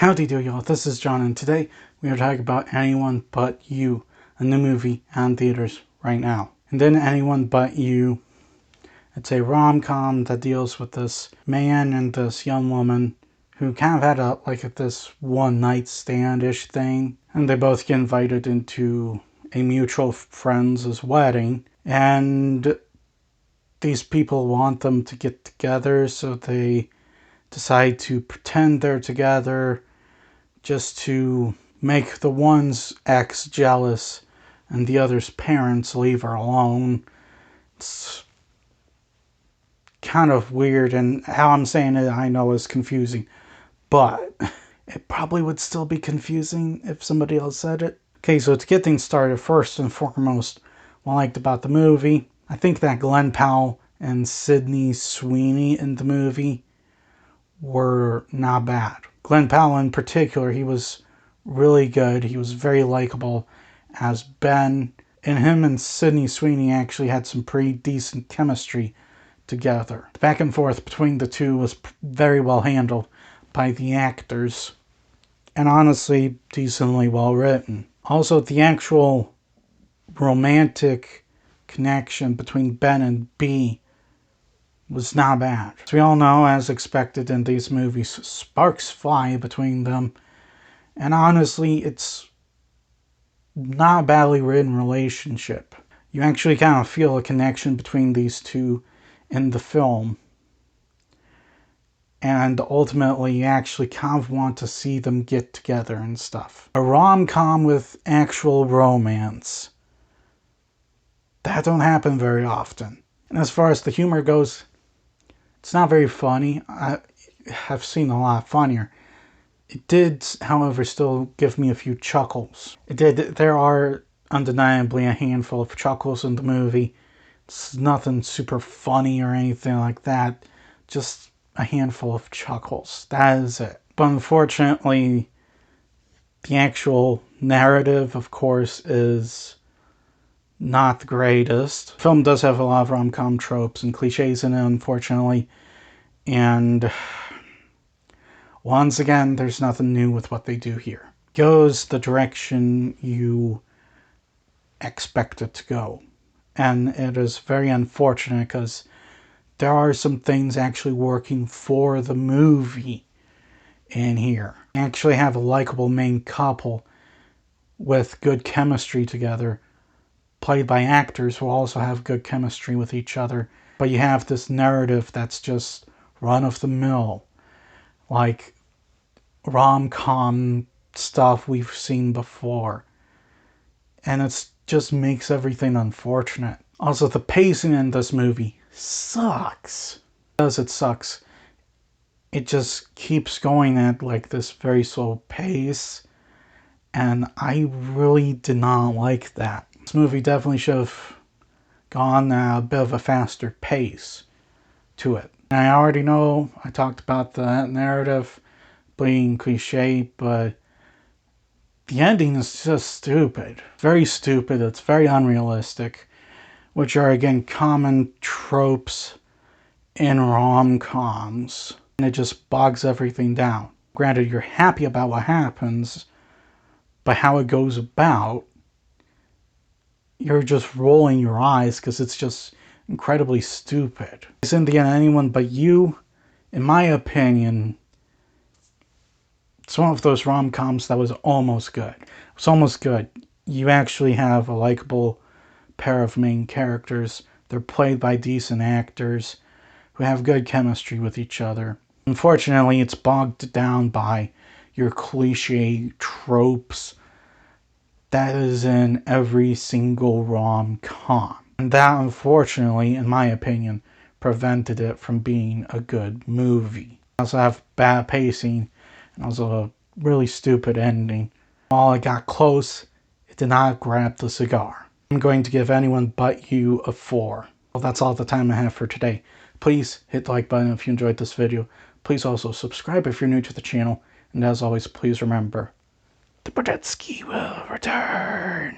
Howdy do y'all, this is John, and today we are talking about Anyone But You, a new movie on theaters right now. And then Anyone But You, it's a rom-com that deals with this man and this young woman who kind of had this one-night stand-ish thing, and they both get invited into a mutual friend's wedding, and these people want them to get together, so they decide to pretend they're together just to make the one's ex jealous and the other's parents leave her alone. It's kind of weird, and how I'm saying it I know is confusing, but it probably would still be confusing if somebody else said it. Okay, so to get things started, first and foremost, what I liked about the movie, I think that Glenn Powell and Sydney Sweeney in the movie were not bad. Glenn Powell in particular, he was really good. He was very likable as Ben. And him and Sydney Sweeney actually had some pretty decent chemistry together. The back and forth between the two was very well handled by the actors. And honestly, decently well written. Also, the actual romantic connection between Ben and B was not bad. As we all know, as expected in these movies, sparks fly between them. And honestly, it's not a badly written relationship. You actually kind of feel a connection between these two in the film. And ultimately, you actually kind of want to see them get together and stuff. A rom-com with actual romance. That don't happen very often. And as far as the humor goes, it's not very funny. I have seen a lot funnier. It did, however, still give me a few chuckles. There are undeniably a handful of chuckles in the movie. It's nothing super funny or anything like that. Just a handful of chuckles. That is it. But unfortunately, the actual narrative, of course, is not the greatest. The film does have a lot of rom-com tropes and cliches in it, unfortunately. And once again, there's nothing new with what they do here. It goes the direction you expect it to go. And it is very unfortunate because there are some things actually working for the movie in here. You actually have a likable main couple with good chemistry together, played by actors who also have good chemistry with each other. But you have this narrative that's just run-of-the-mill, like rom-com stuff we've seen before. And it just makes everything unfortunate. Also, the pacing in this movie sucks. Because it sucks, it just keeps going at like this very slow pace. And I really did not like that. This movie definitely should have gone a bit of a faster pace to it. And I already know I talked about the narrative being cliche, but the ending is just stupid. Very stupid. It's very unrealistic, which are again common tropes in rom-coms. And it just bogs everything down. Granted, you're happy about what happens, but how it goes about, you're just rolling your eyes because it's just incredibly stupid. In the end, Anyone But You, in my opinion, it's one of those rom-coms that was almost good. It's almost good. You actually have a likable pair of main characters. They're played by decent actors who have good chemistry with each other. Unfortunately, it's bogged down by your cliche tropes that is in every single rom-com. And that, unfortunately, in my opinion, prevented it from being a good movie. I also have bad pacing and also a really stupid ending. While it got close, it did not grab the cigar. I'm going to give Anyone But You a 4. Well, that's all the time I have for today. Please hit the like button if you enjoyed this video. Please also subscribe if you're new to the channel. And as always, please remember, the Brodetsky will return.